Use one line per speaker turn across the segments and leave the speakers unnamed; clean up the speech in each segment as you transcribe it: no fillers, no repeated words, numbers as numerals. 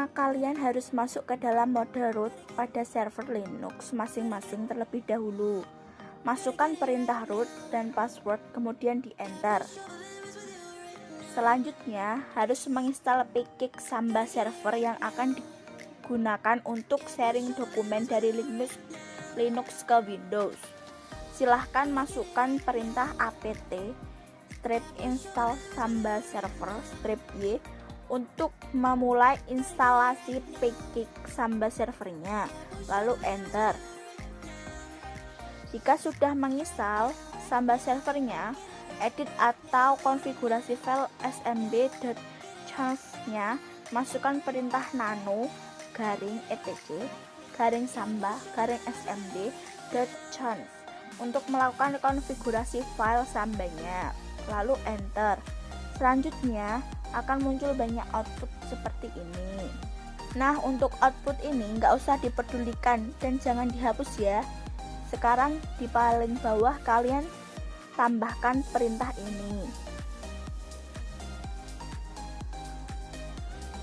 Pertama, kalian harus masuk ke dalam mode root pada server Linux masing-masing terlebih dahulu. Masukkan perintah root dan password, kemudian di enter. Selanjutnya, harus menginstal Pkik Samba server yang akan digunakan untuk sharing dokumen dari Linux ke Windows. Silahkan masukkan perintah apt -install Samba server -y untuk memulai instalasi Pkik Samba servernya, lalu enter. Jika sudah menginstal Samba servernya, edit atau konfigurasi file smb.conf-nya, masukkan perintah nano /etc /samba/smb.conf untuk melakukan konfigurasi file sambanya, lalu enter. Selanjutnya akan muncul banyak output seperti ini. Nah, untuk output ini nggak usah dipedulikan dan jangan dihapus ya. Sekarang di paling bawah kalian tambahkan perintah ini.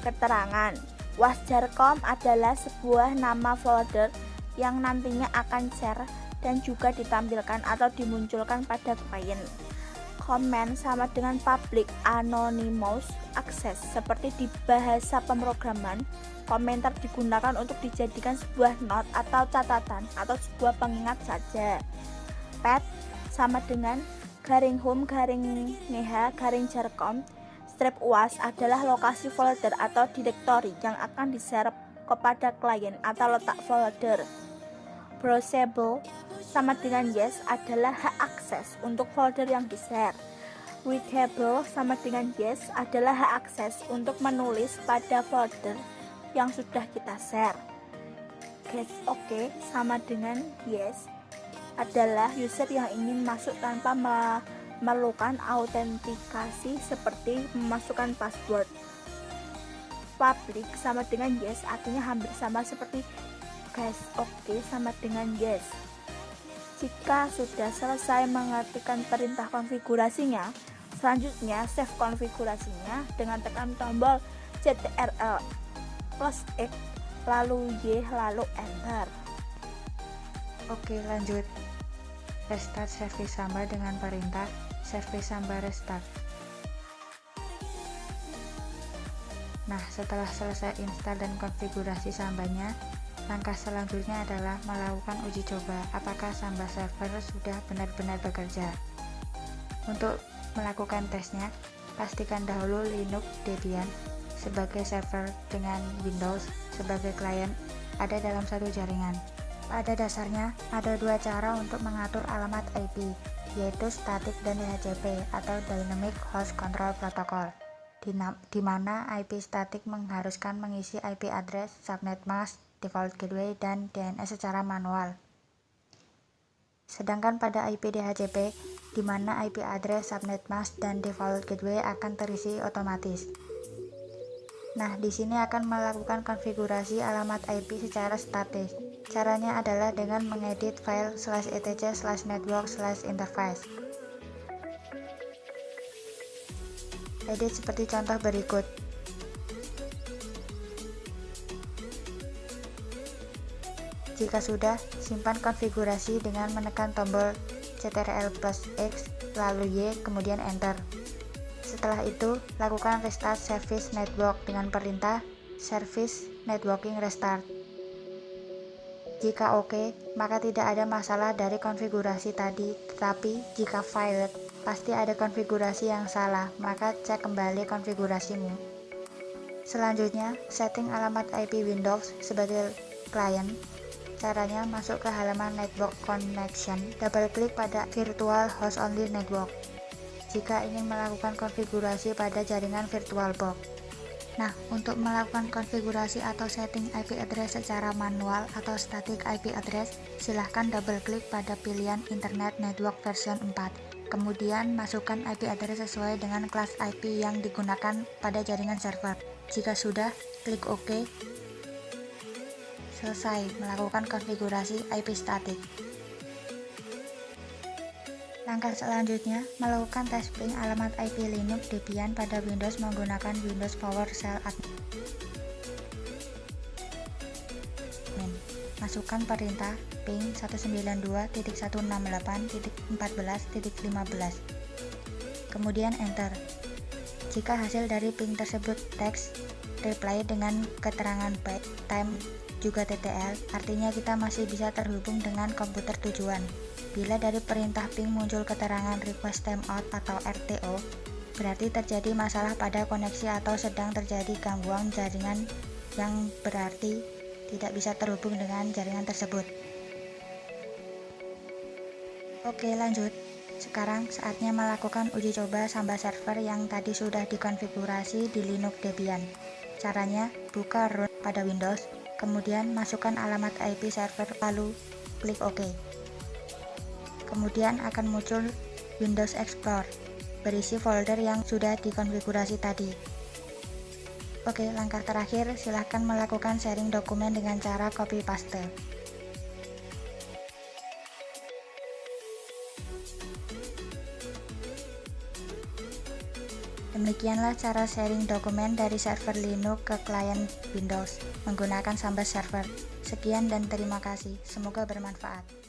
Keterangan: wasjar.com adalah sebuah nama folder yang nantinya akan share dan juga ditampilkan atau dimunculkan pada klien. Comment sama dengan public anonymous access. Seperti di bahasa pemrograman, komentar digunakan untuk dijadikan sebuah note atau catatan atau sebuah pengingat saja. Path sama dengan /home/jar.com. /uas adalah lokasi folder atau directory yang akan di-share kepada klien atau letak folder. Browsable sama dengan yes adalah hak akses untuk folder yang di-share. Readable sama dengan yes adalah hak akses untuk menulis pada folder yang sudah kita share. Get OK sama dengan yes adalah user yang ingin masuk tanpa memerlukan autentikasi seperti memasukkan password. Public sama dengan yes artinya hampir sama seperti guys OK sama dengan yes. Jika sudah selesai mengetikkan perintah konfigurasinya, selanjutnya save konfigurasinya dengan tekan tombol Ctrl+X lalu Y lalu enter.
Oke, lanjut. Restart service Samba dengan perintah service Samba restart. Nah, setelah selesai install dan konfigurasi Sambanya, langkah selanjutnya adalah melakukan uji coba apakah Samba server sudah benar-benar bekerja. Untuk melakukan tesnya, pastikan dahulu Linux Debian sebagai server dengan Windows sebagai klien ada dalam satu jaringan. Pada dasarnya, ada dua cara untuk mengatur alamat IP, yaitu static dan DHCP atau Dynamic Host Control Protocol, di mana IP static mengharuskan mengisi IP address, subnet mask, default gateway, dan DNS secara manual. Sedangkan pada IP DHCP, di mana IP address, subnet mask, dan default gateway akan terisi otomatis. Nah, di sini akan melakukan konfigurasi alamat IP secara statis. Caranya adalah dengan mengedit file /etc/network/interface. Edit seperti contoh berikut. Jika sudah, simpan konfigurasi dengan menekan tombol Ctrl+X lalu Y kemudian enter. Setelah itu, lakukan restart service network dengan perintah service networking restart. Jika oke, maka tidak ada masalah dari konfigurasi tadi, tetapi jika failed, pasti ada konfigurasi yang salah, maka cek kembali konfigurasimu. Selanjutnya, setting alamat IP Windows sebagai klien. Caranya masuk ke halaman Network Connection, double klik pada Virtual Host Only Network jika ingin melakukan konfigurasi pada jaringan VirtualBox. Nah, untuk melakukan konfigurasi atau setting IP address secara manual atau static IP address, silahkan double klik pada pilihan Internet Network version 4. Kemudian masukkan IP address sesuai dengan kelas IP yang digunakan pada jaringan server. Jika sudah, klik OK. Selesai melakukan konfigurasi IP static. Langkah selanjutnya, melakukan testing alamat IP Linux Debian pada Windows menggunakan Windows PowerShell Admin. Masukkan perintah ping 192.168.14.15. Kemudian enter. Jika hasil dari ping tersebut teks, reply dengan keterangan byte, time, juga TTL, artinya kita masih bisa terhubung dengan komputer tujuan. Bila dari perintah ping muncul keterangan request timeout atau RTO, berarti terjadi masalah pada koneksi atau sedang terjadi gangguan jaringan yang berarti tidak bisa terhubung dengan jaringan tersebut. Oke, lanjut. Sekarang saatnya melakukan uji coba Samba server yang tadi sudah dikonfigurasi di Linux Debian. Caranya, buka run pada Windows, kemudian masukkan alamat IP server lalu klik OK. Kemudian akan muncul Windows Explorer berisi folder yang sudah dikonfigurasi tadi. Oke, langkah terakhir silahkan melakukan sharing dokumen dengan cara copy paste. Demikianlah cara sharing dokumen dari server Linux ke klien Windows menggunakan Samba server. Sekian dan terima kasih, semoga bermanfaat.